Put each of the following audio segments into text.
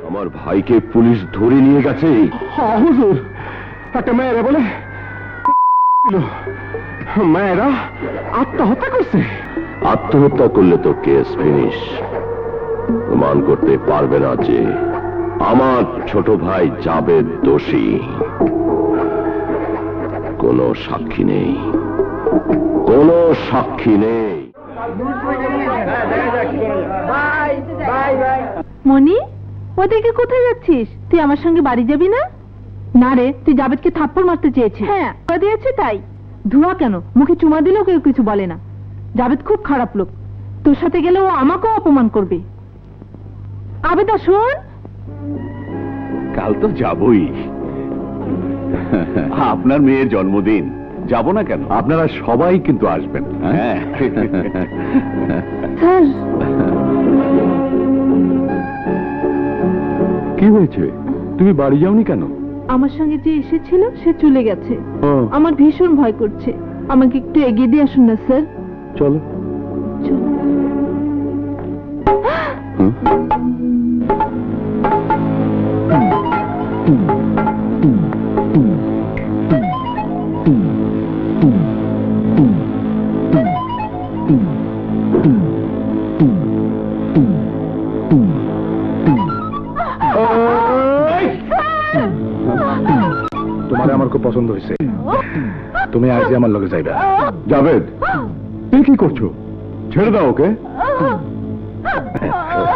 আমার ভাইকে পুলিশ ধরে নিয়ে গেছে। হ্যাঁ হুজুর, একটা মেয়েরা বলে মেয়েরা আত্মহত্যা করছে। আত্মহত্যা করলে তো কেস ফিনিশ। প্রমাণ করতে পারবে না যে আমার ছোট ভাই জাবেদ দোষী। কোনো সাক্ষী নেই, কোনো সাক্ষী নেই। মনি, ওদেরকে কোথায় যাচ্ছিস? তুই আমার সঙ্গে বাড়ি যাবি না? না রে, তুই জাবেদকে থাপ্পড় মারতে চেয়েছিস। হ্যাঁ, দিয়েছে তাই। ধোঁয়া কেন, মুখে চুমা দিলেও কেউ কিছু বলে না। জাবেদ খুব খারাপ লোক, তোর সাথে গেলে ও আমাকেও অপমান করবে। আবেদা শোন, কাল তো যাবই, আপনার মেয়ের জন্মদিন, যাব না কেন? আপনারা সবাই কিন্তু আসবেন। হ্যাঁ স্যার। কি হয়েছে? তুমি বাড়ি যাওনি কেন? আমার সঙ্গে যে এসেছিল সে চলে গেছে। আমার ভীষণ ভয় করছে, আমাকে একটু এগিয়ে দিয়ে আসুন না স্যার। চলো। তোমার আমার খুব পছন্দ হয়েছে, তুমি আজই আমার লগে যাইবা। জাবেদ, তুমি কি করছো? ছেড়ে দাও ওকে।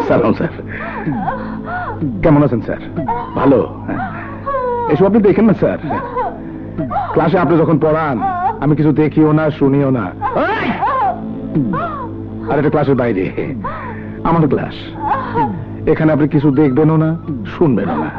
সালাম স্যার। কেমন আছেন স্যার? ভালো। এসব আপনি দেখেন না স্যার, ক্লাসে আপনি যখন পড়ান আমি কিছু দেখিও না, শুনিও না। আর এটা ক্লাসের বাইরে, আমাদের ক্লাস। এখানে আপনি কিছু দেখবেনও না, শুনবেনও না।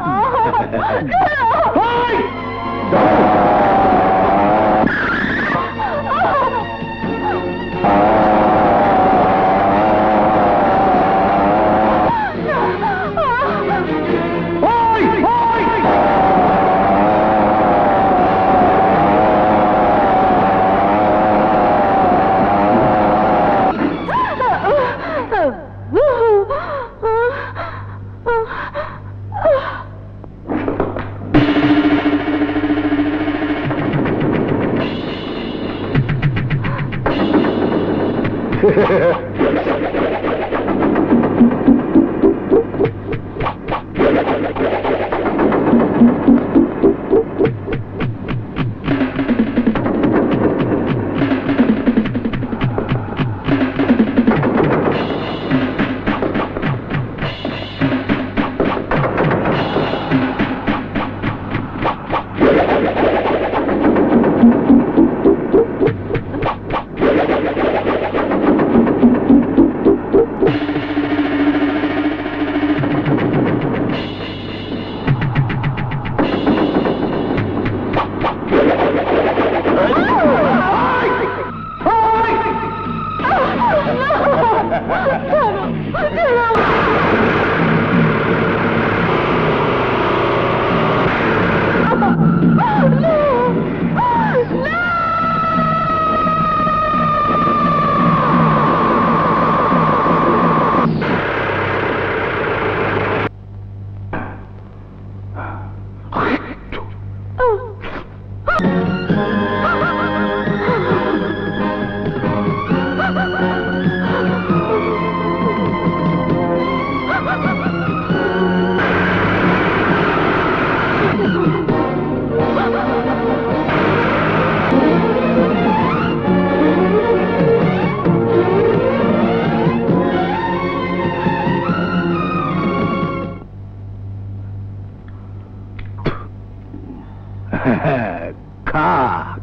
খা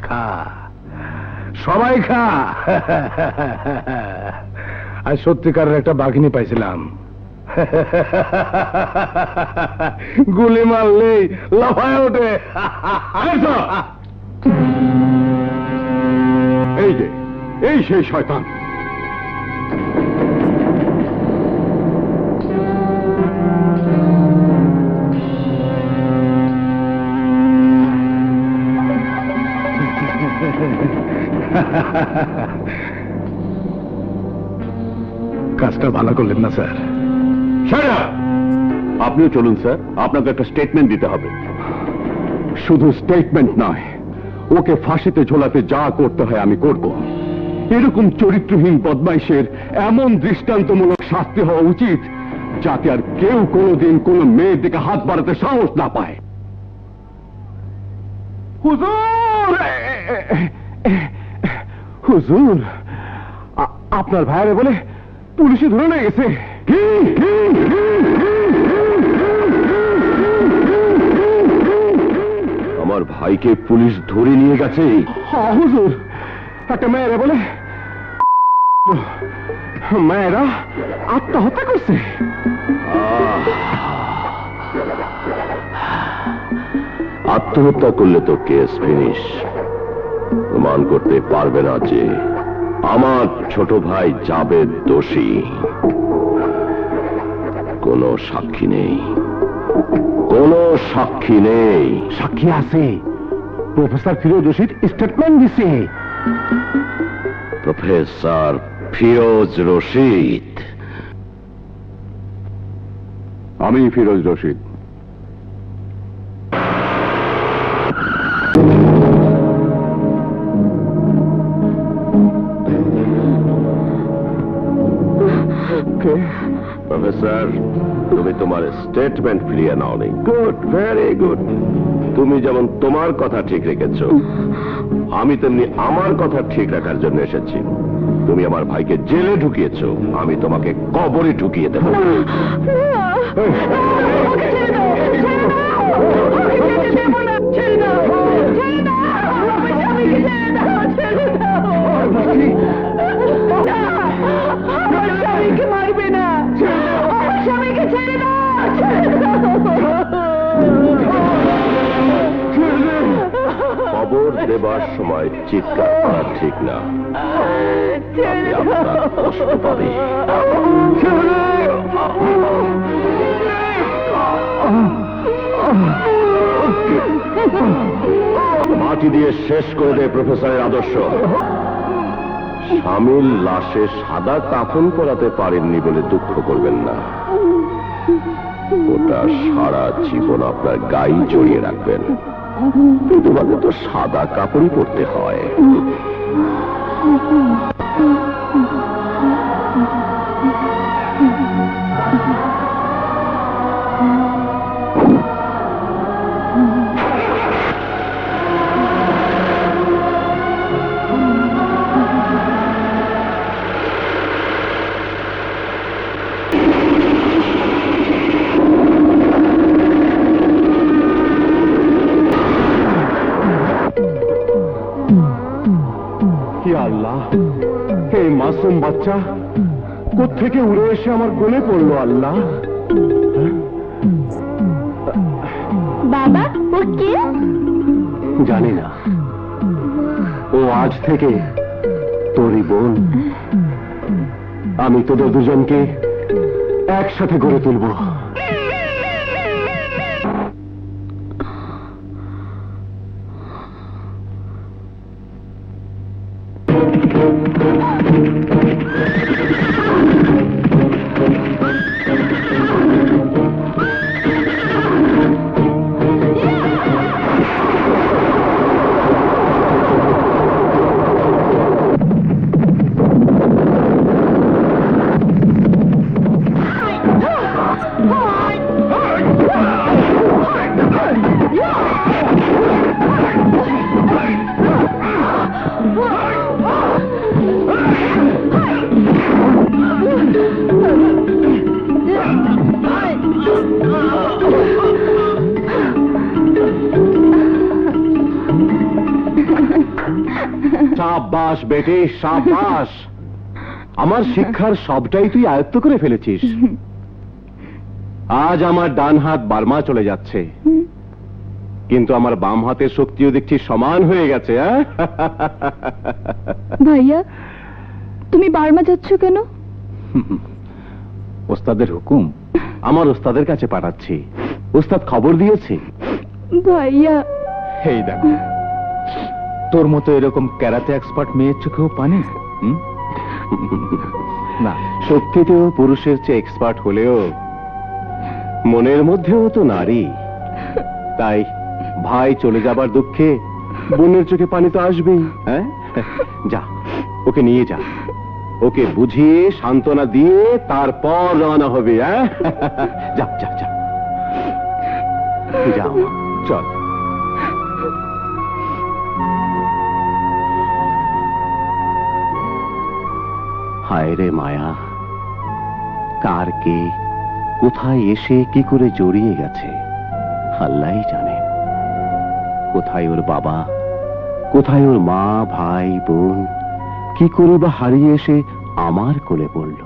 খা, সবাই খা। আজ সত্যিকারের একটা বাঘিনী পাইছিলাম, গুলি মারলেই লাফায় ওঠে। এই যে, এই সেই শয়তান। কাজটা ভালো করলেন না স্যার। আপনিও চলুন স্যার, আপনাকে একটা স্টেটমেন্ট দিতে হবে। শুধু স্টেটমেন্ট নয়, ওকে ফাঁসিতে ঝোলাতে যা করতে হয় আমি করব। এরকম চরিত্রহীন বদমাইশের এমন দৃষ্টান্তমূলক শাস্তি হওয়া উচিত যাতে আর কেউ কোনোদিন কোনো মেয়ের দিকে হাত বাড়াতে সাহস না পায়। হুজুর, হুজুর, আপনার ভাইরে বলে পুলিশে ধরে নিয়ে গেছে। আমার ভাইকে পুলিশ ধরে নিয়ে গেছে? হ্যাঁ হুজুর, একটা মেয়েরে বলে মেয়েরা আত্মহত্যা করছে। আত্মহত্যা করলে তো কেস ফিনিশ। প্রমাণ করতে পারবে না যে আমার ছোট ভাই জাবেদ দোষী। কোনো সাক্ষী নেই, কোনো সাক্ষী নেই। সাক্ষী আছে, প্রফেসর ফিরোজ রশিদ স্টেটমেন্ট দিছে। প্রফেসর ফিরোজ রশিদ? আমি ফিরোজ রশিদ। প্রফেসর, তুমি তোমার স্টেটমেন্ট ফিরিয়ে নাওনি। Good, very good. তুমি যেমন তোমার কথা ঠিক রেখেছো, আমি তেমনি আমার কথা ঠিক রাখার জন্য এসেছি। তুমি আমার ভাইকে জেলে ঢুকিয়েছো, আমি তোমাকে কবরে ঢুকিয়ে দেব। মারবে না, আমার স্বামীকে ছেড়ে দাও, কবর দেবার সময় চিৎকার করা ঠিক না, তাতে আপনার কষ্ট পাবে। মাটি দিয়ে শেষ করে দেয় প্রফেসরের আদর্শ। স্বামীর লাশে সাদা কাফন পরাতে পারেননি বলে দুঃখ করবেন না, ওটা সারা জীবন আপনার গায়ে জড়িয়ে রাখবেন। তোমাকে তো সাদা কাপড়ই পরতে হয়। হে আল্লাহ, এই মাসুম বাচ্চা কোত্থেকে উড়ে এসে আমার কোলে পড়লো আল্লাহ। বাবা, ও কে? জানি না, ও আজ থেকে তোরই বোন। আমি তোদের দুজনকে একসাথে গড়ে তুলব। সাবাস বেটে, সাবাস। আমার শিক্ষার সবটাই তুই আয়ত্ত করে ফেলেছিস। আজ আমার ডান হাত বার্মা চলে যাচ্ছে, কিন্তু আমার বাম হাতের শক্তিও দেখছি সমান হয়ে গেছে। ভাইয়া, তুমি বার্মা যাচ্ছ কেন? ওস্তাদের হুকুম, আমার ওস্তাদের কাছে পাঠাচ্ছি। ওস্তাদ খবর দিয়েছে। ভাইয়া, এই দেখো, তোর মতো এরকম ক্যারাতে এক্সপার্ট মেয়ের চোখেও পানি না। শক্তিতেও পুরুষের চেয়ে এক্সপার্ট হলেও মনের মধ্যেও তো নারী, তাই ভাই চলে যাবার দুঃখে বোনের চোখে পানি তো আসবেই। হ্যাঁ, যা ওকে নিয়ে যা, ওকে বুঝিয়ে সান্ত্বনা দিয়ে তারপর রওনা হবে। হ্যাঁ, যা যা যা, যাও চল। হায় রে মায়া, কার কে কোথায় এসে কি করে জড়িয়ে গেছে আল্লাহই জানে। কোথায় ওর বাবা, কোথায় ওর মা, ভাই, বোন, কি করে বা হারিয়ে এসে আমার কোলে পড়ল।